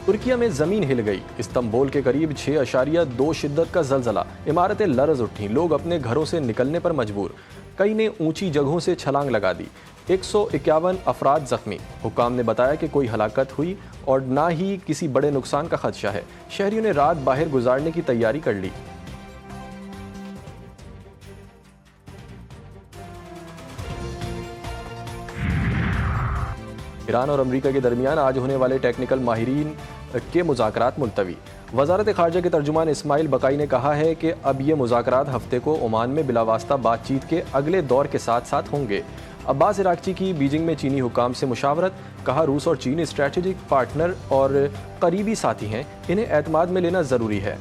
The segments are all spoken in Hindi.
तुर्किया में जमीन हिल गई। इस्तांबुल के करीब 6.2 शिद्दत का जलजला। इमारतें लरज उठी। लोग अपने घरों से निकलने पर मजबूर। कई ने ऊंची जगहों से छलांग लगा दी। 151 अफराद जख्मी। हुक्काम ने बताया कि कोई हलाकत हुई और ना ही किसी बड़े नुकसान का खदशा है। शहरियों ने रात बाहर गुजारने की तैयारी कर ली। ईरान और अमरीका के दरमियान आज होने वाले टेक्निकल माहिरीन के मुज़ाकरात मुलतवी। वज़ारत ख़ारजा के तर्जुमान इस्माइल बकाई ने कहा है कि अब ये मुज़ाकरात हफ्ते को ओमान में बिलावास्ता बातचीत के अगले दौर के साथ साथ होंगे। अब्बास इराक़ची की बीजिंग में चीनी हुकाम से मुशावरत। कहा, रूस और चीन स्ट्रेटेजिक पार्टनर और करीबी साथी हैं, इन्हें एतमाद में लेना ज़रूरी है।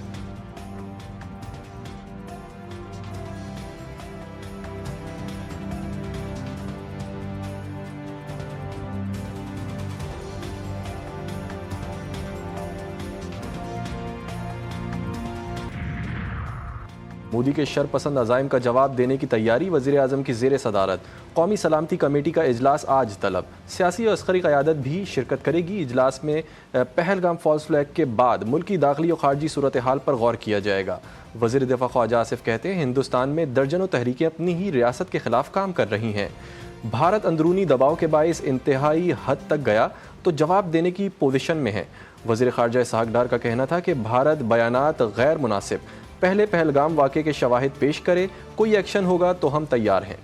मोदी के शरपसंद अज़ाइम का जवाब देने की तैयारी। वज़ीर आज़म की ज़ेर सदारत कौमी सलामती कमेटी का इजलास आज तलब। सियासी और अस्करी क़यादत भी शिरकत करेगी। इजलास में पहलगाम फॉल्स फ्लैग के बाद मुल्की दाखिली और ख़ारजी सूरत हाल पर गौर किया जाएगा। वज़ीर दिफ़ा ख्वाजा आसिफ कहते हैं, हिंदुस्तान में दर्जनों तहरीकें अपनी ही रियासत के ख़िलाफ़ काम कर रही हैं। भारत अंदरूनी दबाव के बाइस इंतहाई हद तक गया तो जवाब देने की पोजीशन में है। वज़ीर ख़ारजा इसहाक़ डार का कहना था कि भारत बयानात गैर मुनासिब, पहले पहलगाम वाक़े के शवाहिद पेश करे, कोई एक्शन होगा तो हम तैयार हैं।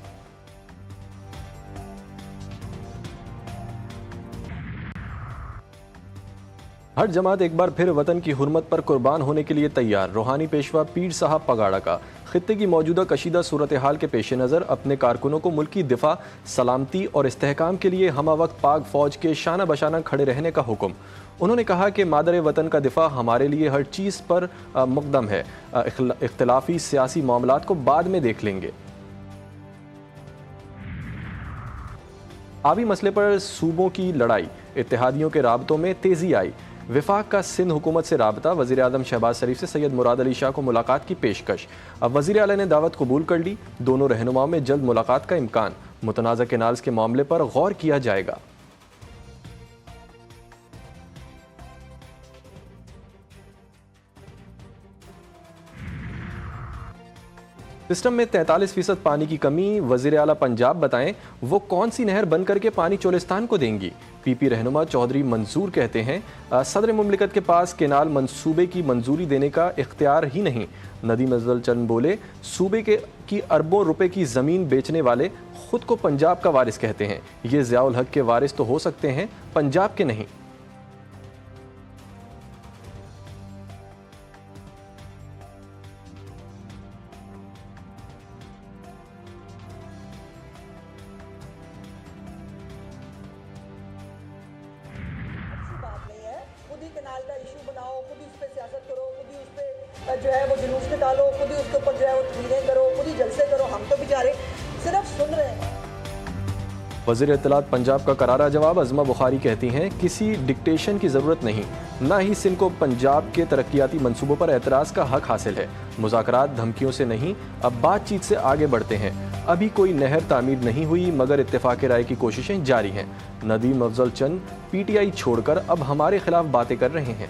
हर जमात एक बार फिर वतन की हुर्मत पर कुर्बान होने के लिए तैयार। रूहानी पेशवा पीर साहब पगाड़ा का खित्ते की मौजूदा कशीदा सूरत हाल के पेश नज़र अपने कारकुनों को मुल्की दिफा, सलामती और इस्तेहकाम के लिए हमा वक्त पाक फ़ौज के शाना बशाना खड़े रहने का हुक्म। उन्होंने कहा कि मादर वतन का दिफा हमारे लिए हर चीज़ पर मुक़द्दम है। इख्तिलाफी सियासी मामलात को बाद में देख लेंगे। आबी मसले पर सूबों की लड़ाई, इत्तेहादियों के राबतों में तेज़ी आई। विफाक का सिंध हुकूमत से राबता। वज़ीर आज़म शहबाज शरीफ से सैयद मुराद अली शाह को मुलाकात की पेशकश। अब वज़ीर आला ने दावत कबूल कर ली। दोनों रहनुमाओं में जल्द मुलाकात का इम्कान। मुतनाज़ा केनाल्स के मामले पर गौर किया जाएगा। सिस्टम में 43% पानी की कमी। वज़ीर आला पंजाब बताएं वो कौन सी नहर बन करके पानी चोलिस्तान को देंगी। पीपी रहनुमा चौधरी मंसूर कहते हैं, सदर मुमलिकत के पास केनाल मंसूबे की मंजूरी देने का इख्तियार ही नहीं। नदीम अफजल चंद बोले, सूबे की अरबों रुपए की ज़मीन बेचने वाले खुद को पंजाब का वारिस कहते हैं। ये ज़ियाउल हक के वारिस तो हो सकते हैं, पंजाब के नहीं। खुद ही कनाल का इशू बनाओ, खुद ही उस पर सियासत करो, खुद ही उस पर जो है वो जुलूस निकालो, खुद ही उसके ऊपर जो है वो तकरीरें करो, खुद ही जलसे करो। हम तो बेचारे सिर्फ सुन रहे हैं। वज़ीर इत्तलात पंजाब का करारा जवाब। अज़मा बुखारी कहती हैं, किसी डिक्टेशन की ज़रूरत नहीं, ना ही सिंध को पंजाब के तरक्याती मंसूबों पर एतराज़ का हक हासिल है। मुज़ाकरात धमकियों से नहीं, अब बातचीत से आगे बढ़ते हैं। अभी कोई नहर तामीर नहीं हुई मगर इत्तेफाक राय की कोशिशें जारी हैं। नदीम अफजल चंद PTI छोड़कर अब हमारे खिलाफ बातें कर रहे हैं।